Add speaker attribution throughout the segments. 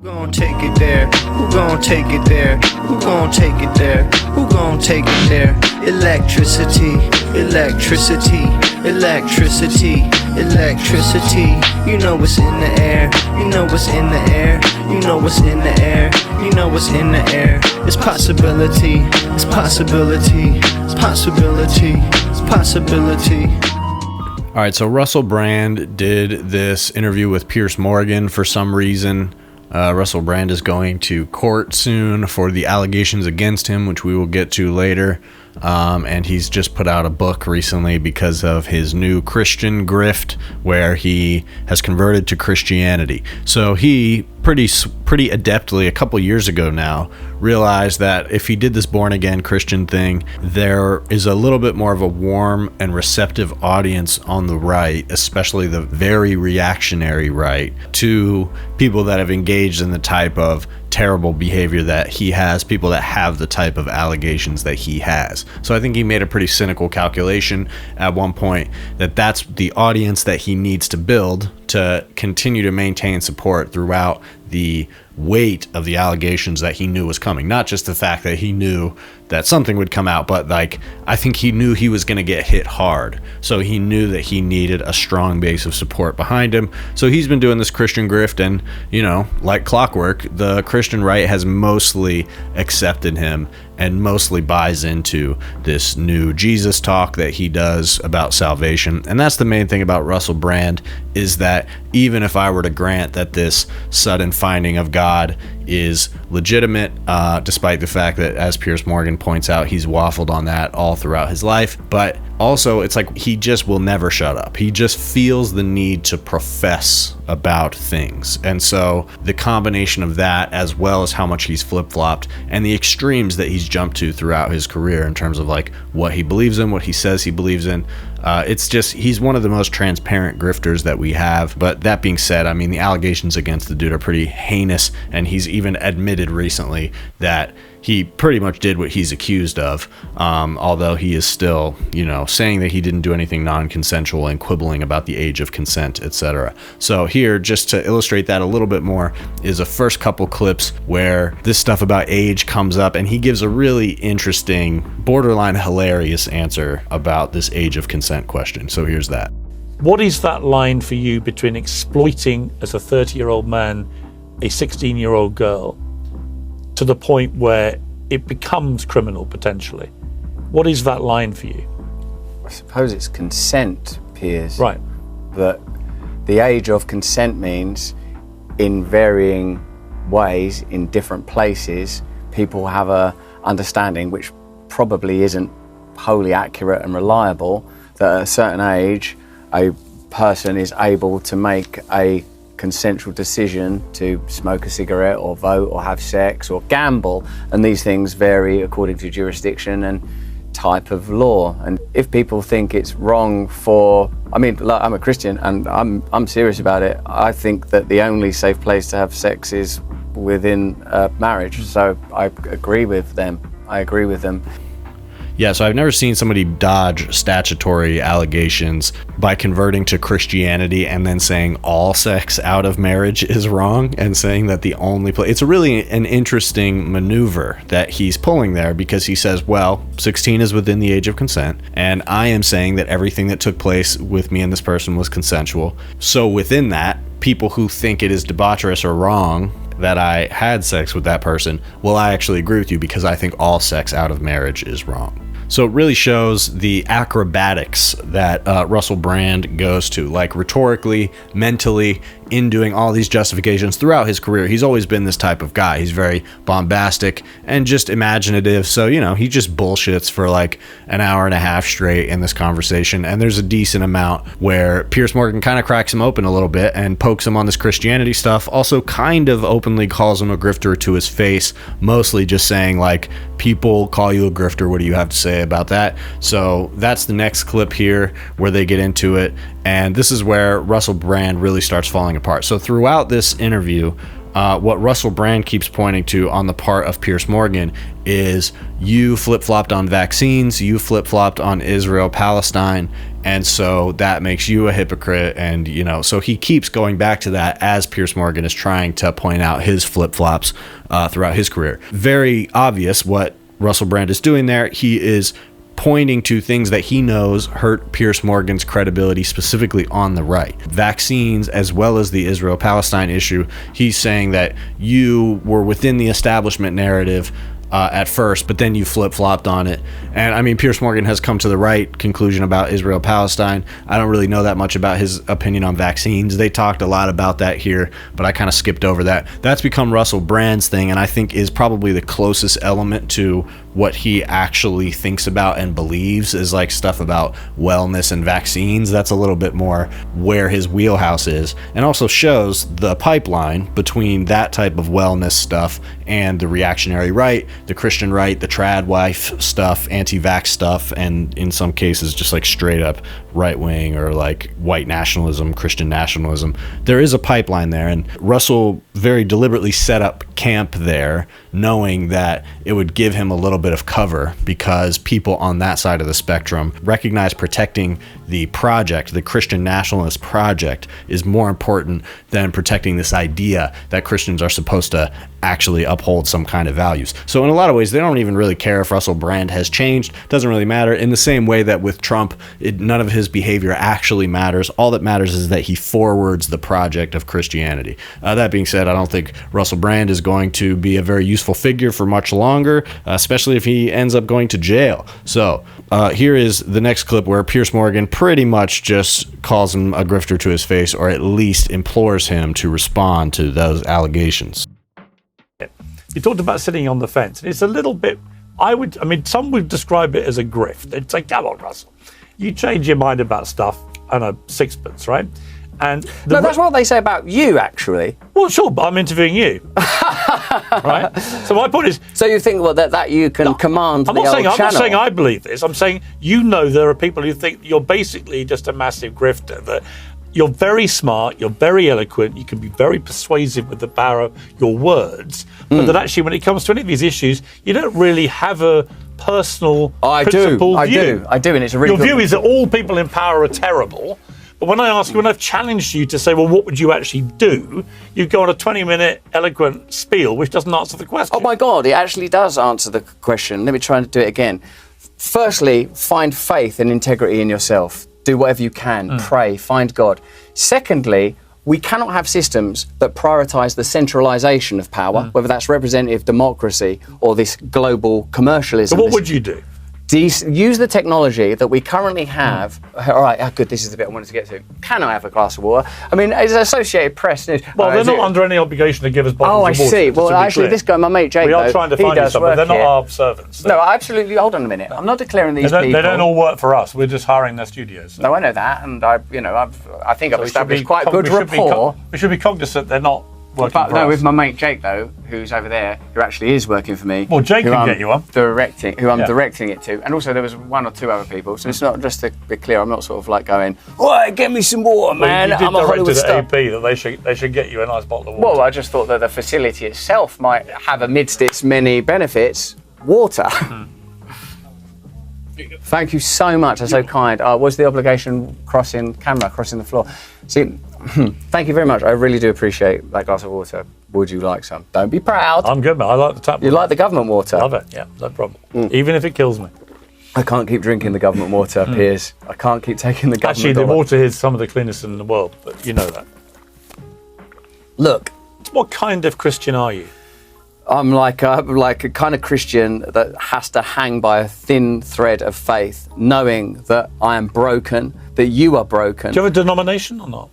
Speaker 1: Who gon' take it there? Who gon' take it there? Who gon' take it there? Who gon' take it there? Electricity, electricity, electricity, electricity. You know what's in the air. You know what's in the air. You know what's in the air. You know what's in the air. It's possibility. It's possibility. It's possibility. It's possibility.
Speaker 2: All right, so Russel Brand did this interview with Piers Morgan for some reason. Russel Brand is going to court soon for the allegations against him, which we will get to later. And he's just put out a book recently because of his new Christian grift, where he has converted to Christianity. So he pretty adeptly, a couple years ago now, realized that if he did this born again Christian thing, there is a little bit more of a warm and receptive audience on the right, especially the very reactionary right, to people that have engaged in the type of terrible behavior that he has, people that have the type of allegations that he has. So I think he made a pretty cynical calculation at one point that that's the audience that he needs to build to continue to maintain support throughout the weight of the allegations that he knew was coming. Not just the fact that he knew that something would come out, but like, I think he knew he was going to get hit hard. So he knew that he needed a strong base of support behind him. So he's been doing this Christian grift, and, you know, like clockwork, the Christian right has mostly accepted him and mostly buys into this new Jesus talk that he does about salvation. And that's the main thing about Russel Brand, is that even if I were to grant that this sudden finding of God is legitimate, despite the fact that, as Piers Morgan points out, he's waffled on that all throughout his life, but also it's like he just will never shut up. He just feels the need to profess about things. And so the combination of that, as well as how much he's flip-flopped and the extremes that he's jumped to throughout his career in terms of like what he believes in, what he says he believes in, it's just, he's one of the most transparent grifters that we have. But that being said, I mean, the allegations against the dude are pretty heinous, and he's even admitted recently that he pretty much did what he's accused of, although he is still, you know, saying that he didn't do anything non-consensual and quibbling about the age of consent, etc. So here, just to illustrate that a little bit more, is a first couple clips where this stuff about age comes up, and he gives a really interesting, borderline hilarious answer about this age of consent question. So here's that.
Speaker 3: What is that line for you between exploiting, as a 30-year-old man, a 16-year-old girl, to the point where it becomes criminal potentially? What is that line for you?
Speaker 4: I suppose it's consent, Piers.
Speaker 3: Right.
Speaker 4: But the age of consent means, in varying ways, in different places, people have a understanding, which probably isn't wholly accurate and reliable, that at a certain age, a person is able to make a consensual decision to smoke a cigarette or vote or have sex or gamble, and these things vary according to jurisdiction and type of law. And if people think it's wrong for, I mean, like, I'm a Christian and I'm serious about it. I think that the only safe place to have sex is within marriage. So I agree with them.
Speaker 2: Yeah, so I've never seen somebody dodge statutory allegations by converting to Christianity and then saying all sex out of marriage is wrong, and saying that the only place... It's really an interesting maneuver that he's pulling there, because he says, well, 16 is within the age of consent, and I am saying that everything that took place with me and this person was consensual. So within that, people who think it is debaucherous or wrong that I had sex with that person, well, I actually agree with you, because I think all sex out of marriage is wrong. So it really shows the acrobatics that Russel Brand goes to, like rhetorically, mentally, in doing all these justifications throughout his career. He's always been this type of guy. He's very bombastic and just imaginative. So, you know, he just bullshits for like an hour and a half straight in this conversation. And there's a decent amount where Piers Morgan kind of cracks him open a little bit and pokes him on this Christianity stuff. Also kind of openly calls him a grifter to his face, mostly just saying like, people call you a grifter, what do you have to say about that? So that's the next clip here where they get into it. And this is where Russel Brand really starts falling apart. So throughout this interview, what Russel Brand keeps pointing to on the part of Piers Morgan is, you flip-flopped on vaccines, you flip-flopped on Israel-Palestine, and so that makes you a hypocrite. And so he keeps going back to that as Piers Morgan is trying to point out his flip-flops throughout his career. Very obvious what Russel Brand is doing there. He is pointing to things that he knows hurt Piers Morgan's credibility, specifically on the right. Vaccines, as well as the Israel-Palestine issue. He's saying that you were within the establishment narrative at first, but then you flip-flopped on it. And I mean, Piers Morgan has come to the right conclusion about Israel-Palestine. I don't really know that much about his opinion on vaccines. They talked a lot about that here, but I kind of skipped over that. That's become Russel Brand's thing, and I think is probably the closest element to what he actually thinks about and believes, is like stuff about wellness and vaccines. That's a little bit more where his wheelhouse is, and also shows the pipeline between that type of wellness stuff and the reactionary right, the Christian right, the trad wife stuff, anti-vax stuff, and in some cases just like straight up right wing or like white nationalism, Christian nationalism. There is a pipeline there, and Russell very deliberately set up camp there, knowing that it would give him a little bit of cover because people on that side of the spectrum recognize protecting the project, the Christian nationalist project, is more important than protecting this idea that Christians are supposed to actually uphold some kind of values. So in a lot of ways, they don't even really care if Russel Brand has changed. Doesn't really matter. In the same way that with Trump, none of his behavior actually matters. All that matters is that he forwards the project of Christianity. That being said, I don't think Russel Brand is going to be a very useful figure for much longer, especially if he ends up going to jail. So here is the next clip where Piers Morgan pretty much just calls him a grifter to his face, or at least implores him to respond to those allegations.
Speaker 3: You talked about sitting on the fence, and it's a little bit, some would describe it as a grift. They'd say, come on, Russell, you change your mind about stuff and a sixpence, right? And
Speaker 4: no, that's what they say about you, actually.
Speaker 3: Well, sure, but I'm interviewing you, right? So my point is...
Speaker 4: So you think that you can command the old channel? I'm
Speaker 3: not saying I believe this. I'm saying, there are people who think you're basically just a massive grifter, that you're very smart, you're very eloquent, you can be very persuasive with the power of your words, but that actually when it comes to any of these issues, you don't really have a personal principled view.
Speaker 4: I do, and it's a really
Speaker 3: Your view is that all people in power are terrible, but when I've challenged you to say, well, what would you actually do? You go on a 20-minute eloquent spiel, which doesn't answer the question.
Speaker 4: Oh my God, it actually does answer the question. Let me try and do it again. Firstly, find faith and integrity in yourself. Do whatever you can, pray, find God. Secondly, we cannot have systems that prioritize the centralization of power, whether that's representative democracy or this global commercialism.
Speaker 3: So what would you do?
Speaker 4: Use the technology that we currently have. All right, good, this is the bit I wanted to get to. Can I have a glass of water? I mean, it's Associated Press news.
Speaker 3: Well, they're not under any obligation to give us bottles of water.
Speaker 4: Oh, I see. Well, actually, this guy, my mate Jake,
Speaker 3: we are trying to find you some, but they're not our servants.
Speaker 4: No, absolutely. Hold on a minute. I'm not declaring these people.
Speaker 3: They don't all work for us. We're just hiring their studios. So.
Speaker 4: No, I know that, and I think I've established quite good rapport.
Speaker 3: We should be cognizant they're not working for us.
Speaker 4: With my mate Jake, though, who's over there, who actually is working for me.
Speaker 3: Well, Jake can get you one.
Speaker 4: Who I'm directing it to. And also there was one or two other people. So it's not, just to be clear, I'm not sort of like going, "Oi, get me some water, man."
Speaker 3: You did
Speaker 4: I'm a Hollywood star.
Speaker 3: AP that they should get you a nice bottle of water.
Speaker 4: Well, I just thought that the facility itself might have amidst its many benefits, water. Thank you so much. That's so kind. Was the obligation crossing the floor? See, thank you very much. I really do appreciate that glass of water. Would you like some? Don't be proud.
Speaker 3: I'm good, man. I like the tap water.
Speaker 4: You like the government water?
Speaker 3: Love it. Yeah, no problem. Even if it kills me.
Speaker 4: I can't keep drinking the government water, Piers. I can't keep taking the government
Speaker 3: water. Actually, the water is some of the cleanest in the world, but you know that.
Speaker 4: Look.
Speaker 3: What kind of Christian are you?
Speaker 4: I'm like a kind of Christian that has to hang by a thin thread of faith, knowing that I am broken, that you are broken.
Speaker 3: Do you have a denomination or not?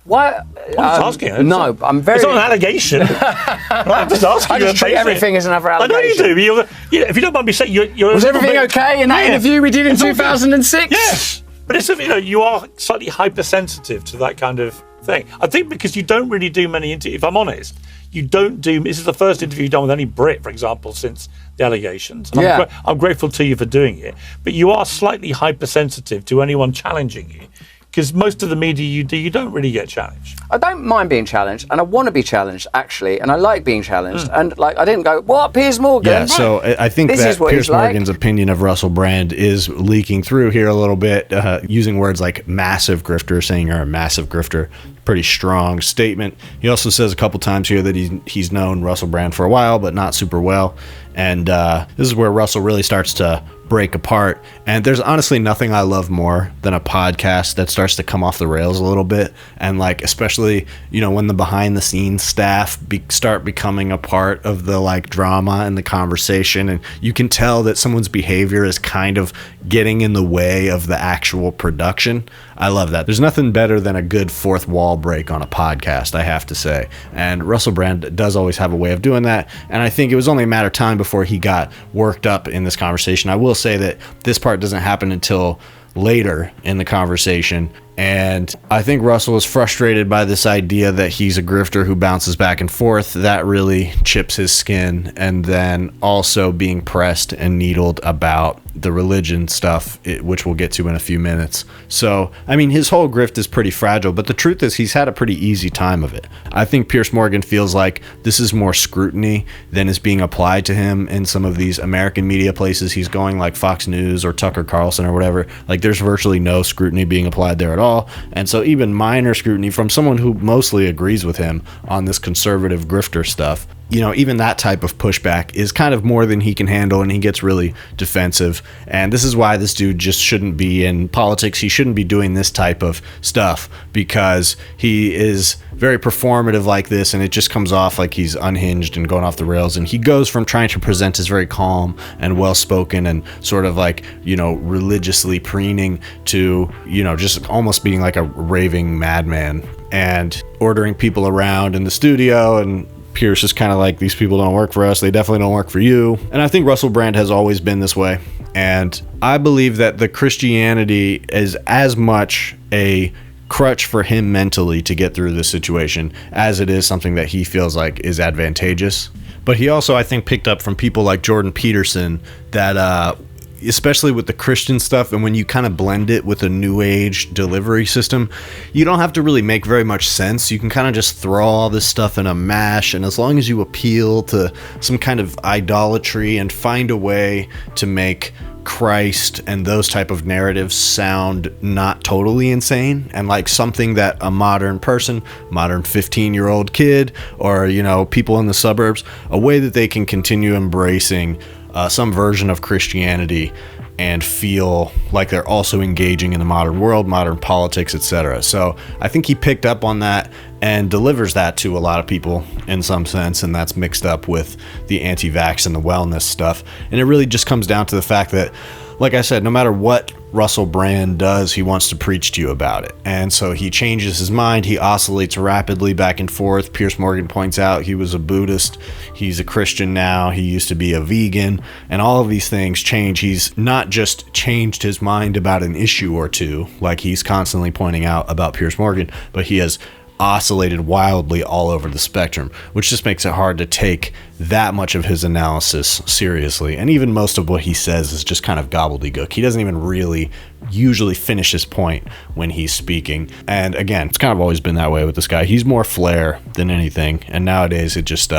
Speaker 4: Why?
Speaker 3: I'm just asking.
Speaker 4: No, I'm very...
Speaker 3: It's not an allegation. I'm just asking.
Speaker 4: I just treat everything as another allegation.
Speaker 3: I know you do. If you don't mind me saying, you're
Speaker 4: was everything okay in that interview we did in 2006?
Speaker 3: Yes. But it's, you are slightly hypersensitive to that kind of thing. I think because you don't really do many interviews, if I'm honest, this is the first interview you've done with any Brit, for example, since the allegations. And I'm grateful to you for doing it. But you are slightly hypersensitive to anyone challenging you. Because most of the media you do, you don't really get challenged.
Speaker 4: I don't mind being challenged, and I want to be challenged, actually, and I like being challenged. And like, I didn't go, what, Piers Morgan?
Speaker 2: Yeah, so I think
Speaker 4: This
Speaker 2: that
Speaker 4: is what
Speaker 2: Piers
Speaker 4: he's like.
Speaker 2: Morgan's opinion of Russell Brand is leaking through here a little bit, using words like massive grifter, saying you're a massive grifter. Pretty strong statement. He also says a couple times here that he's known Russell Brand for a while, but not super well. And this is where Russell really starts to break apart. And there's honestly nothing I love more than a podcast that starts to come off the rails a little bit. And like, especially, when the behind the scenes staff start becoming a part of the like drama and the conversation. And you can tell that someone's behavior is kind of getting in the way of the actual production. I love that. There's nothing better than a good fourth wall break on a podcast, I have to say. And Russell Brand does always have a way of doing that. And I think it was only a matter of time before he got worked up in this conversation. I will say that this part doesn't happen until later in the conversation. And I think Russell is frustrated by this idea that he's a grifter who bounces back and forth. That really chips his skin. And then also being pressed and needled about the religion stuff, which we'll get to in a few minutes. So, I mean, his whole grift is pretty fragile, but the truth is he's had a pretty easy time of it. I think Piers Morgan feels like this is more scrutiny than is being applied to him in some of these American media places he's going, like Fox News or Tucker Carlson or whatever. Like, there's virtually no scrutiny being applied there at all. And so even minor scrutiny from someone who mostly agrees with him on this conservative grifter stuff, even that type of pushback is kind of more than he can handle, and he gets really defensive. And this is why this dude just shouldn't be in politics. He shouldn't be doing this type of stuff, because he is very performative like this, and it just comes off like he's unhinged and going off the rails. And he goes from trying to present as very calm and well-spoken and sort of like, religiously preening to, just almost being like a raving madman and ordering people around in the studio. And Piers is kind of like, these people don't work for us. They definitely don't work for you. And I think Russell Brand has always been this way. And I believe that the Christianity is as much a crutch for him mentally to get through this situation as it is something that he feels like is advantageous. But he also, I think, picked up from people like Jordan Peterson that, especially with the Christian stuff, and when you kind of blend it with a new age delivery system, you don't have to really make very much sense. You can kind of just throw all this stuff in a mash, and as long as you appeal to some kind of idolatry and find a way to make Christ and those type of narratives sound not totally insane and like something that a modern person, modern 15-year-old kid, or people in the suburbs, a way that they can continue embracing some version of Christianity and feel like they're also engaging in the modern world, modern politics, etc. So I think he picked up on that and delivers that to a lot of people in some sense, and that's mixed up with the anti-vax and the wellness stuff. And it really just comes down to the fact that, like I said, no matter what Russell Brand does, he wants to preach to you about it. And so he changes his mind. He oscillates rapidly back and forth. Piers Morgan points out he was a Buddhist. He's a Christian now. He used to be a vegan. And all of these things change. He's not just changed his mind about an issue or two, like he's constantly pointing out about Piers Morgan, but he has oscillated wildly all over the spectrum, which just makes it hard to take that much of his analysis seriously. And even most of what he says is just kind of gobbledygook. He doesn't even really usually finish his point when he's speaking. And again, it's kind of always been that way with this guy. He's more flair than anything, and nowadays it just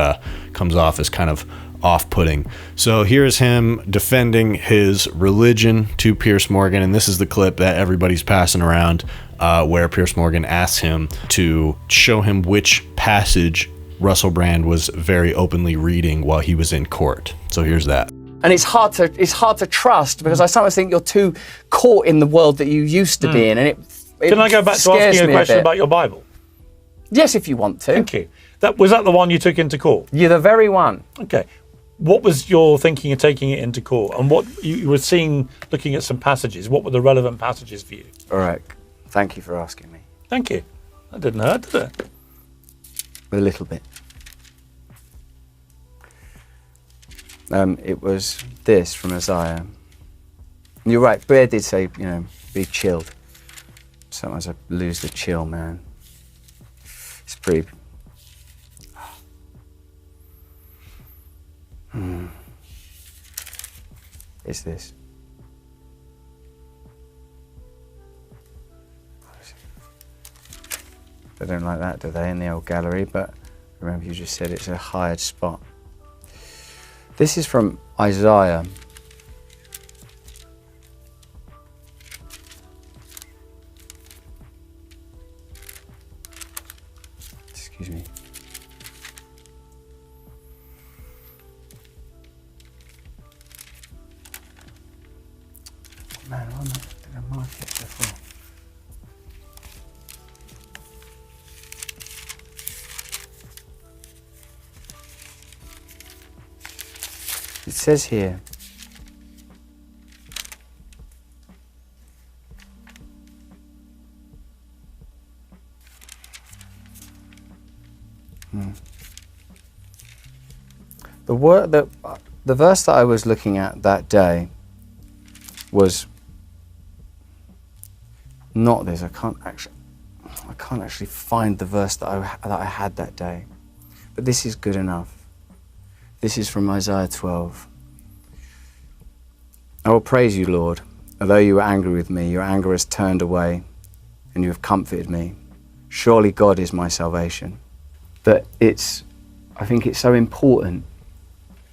Speaker 2: comes off as kind of off-putting. So here's him defending his religion to Piers Morgan, and this is the clip that everybody's passing around, where Piers Morgan asks him to show him which passage Russell Brand was very openly reading while he was in court. So here's that.
Speaker 4: And it's hard to trust, because I sometimes think you're too caught in the world that you used to be in, and it
Speaker 3: Can I go back to asking you a question about your Bible?
Speaker 4: Yes, if you want to.
Speaker 3: Thank you. Was that the one you took into court?
Speaker 4: You're the very one.
Speaker 3: Okay. What was your thinking of taking it into court? And what you were seeing, looking at some passages, what were the relevant passages for you?
Speaker 4: All right. Thank you for asking me.
Speaker 3: Thank you. That didn't hurt, did it?
Speaker 4: A little bit. It was this from Isaiah. You're right, Bear did say, be chilled. Sometimes I lose the chill, man. It's pretty... It's this. They don't like that, do they, in the old gallery? But remember, you just said it's a hired spot. This is from Isaiah. Excuse me. Man, why did I mark it before? It says here, the verse that I was looking at that day was not this. I can't actually find the verse that I had that day, but this is good enough. This is from Isaiah 12. I will praise you, Lord. Although you were angry with me, your anger has turned away, and you have comforted me. Surely God is my salvation. But I think it's so important,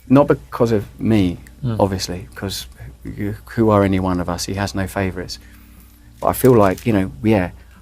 Speaker 4: not because of me, obviously, because who are any one of us? He has no favourites. But I feel like,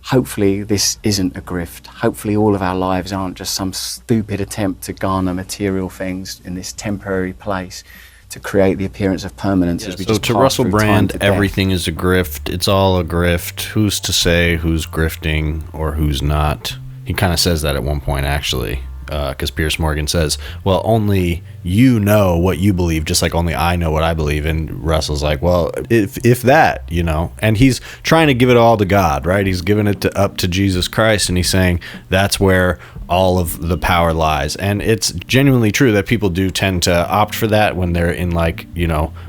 Speaker 4: hopefully this isn't a grift. Hopefully all of our lives aren't just some stupid attempt to garner material things in this temporary place to create the appearance of permanence as we
Speaker 2: so
Speaker 4: just
Speaker 2: to
Speaker 4: pass
Speaker 2: Russel
Speaker 4: through
Speaker 2: Brand,
Speaker 4: time to death.
Speaker 2: everything is a grift. It's all a grift. Who's to say who's grifting or who's not? He kind of says that at one point, actually, because Piers Morgan says, well, only you know what you believe, just like only I know what I believe. And Russell's like, well, if that, and he's trying to give it all to God, right? He's giving it up to Jesus Christ, and he's saying that's where all of the power lies. And it's genuinely true that people do tend to opt for that when they're in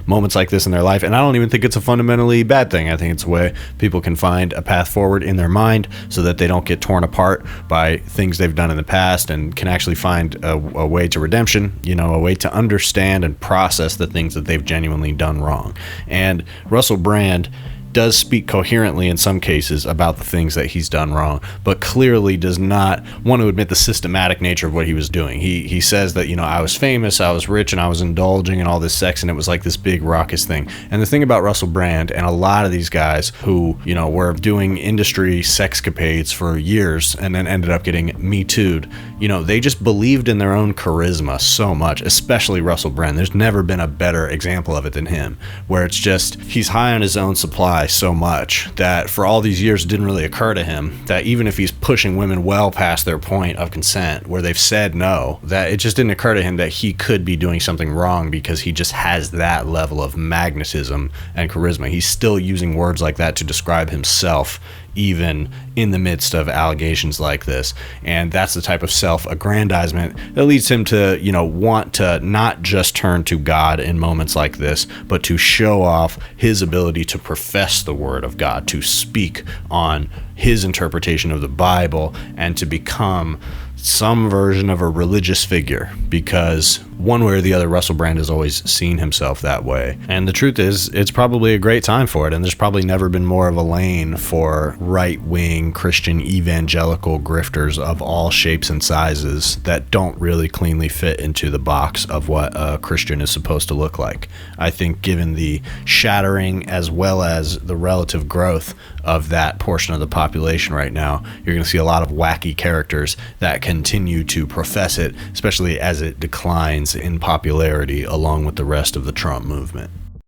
Speaker 2: moments like this in their life. And I don't even think it's a fundamentally bad thing. I think it's a way people can find a path forward in their mind so that they don't get torn apart by things they've done in the past, and can actually find a way to redemption, a way to understand and process the things that they've genuinely done wrong. And Russel Brand does speak coherently in some cases about the things that he's done wrong, but clearly does not want to admit the systematic nature of what he was doing. He says that, I was famous, I was rich, and I was indulging in all this sex, and it was like this big raucous thing. And the thing about Russel Brand and a lot of these guys who, were doing industry sexcapades for years and then ended up getting Me Too'd, they just believed in their own charisma so much, especially Russel Brand. There's never been a better example of it than him, where it's just, he's high on his own supply so much that for all these years it didn't really occur to him that even if he's pushing women well past their point of consent where they've said no, that it just didn't occur to him that he could be doing something wrong, because he just has that level of magnetism and charisma. He's still using words like that to describe himself even in the midst of allegations like this. And that's the type of self-aggrandizement that leads him to, want to not just turn to God in moments like this, but to show off his ability to profess the word of God, to speak on his interpretation of the Bible, and to become some version of a religious figure, because one way or the other, Russel Brand has always seen himself that way. And the truth is, it's probably a great time for it, and there's probably never been more of a lane for right-wing Christian evangelical grifters of all shapes and sizes that don't really cleanly fit into the box of what a Christian is supposed to look like. I think given the shattering as well as the relative growth of that portion of the population right now, you're going to see a lot of wacky characters that continue to profess it, especially as it declines in popularity along with the rest of the Trump movement.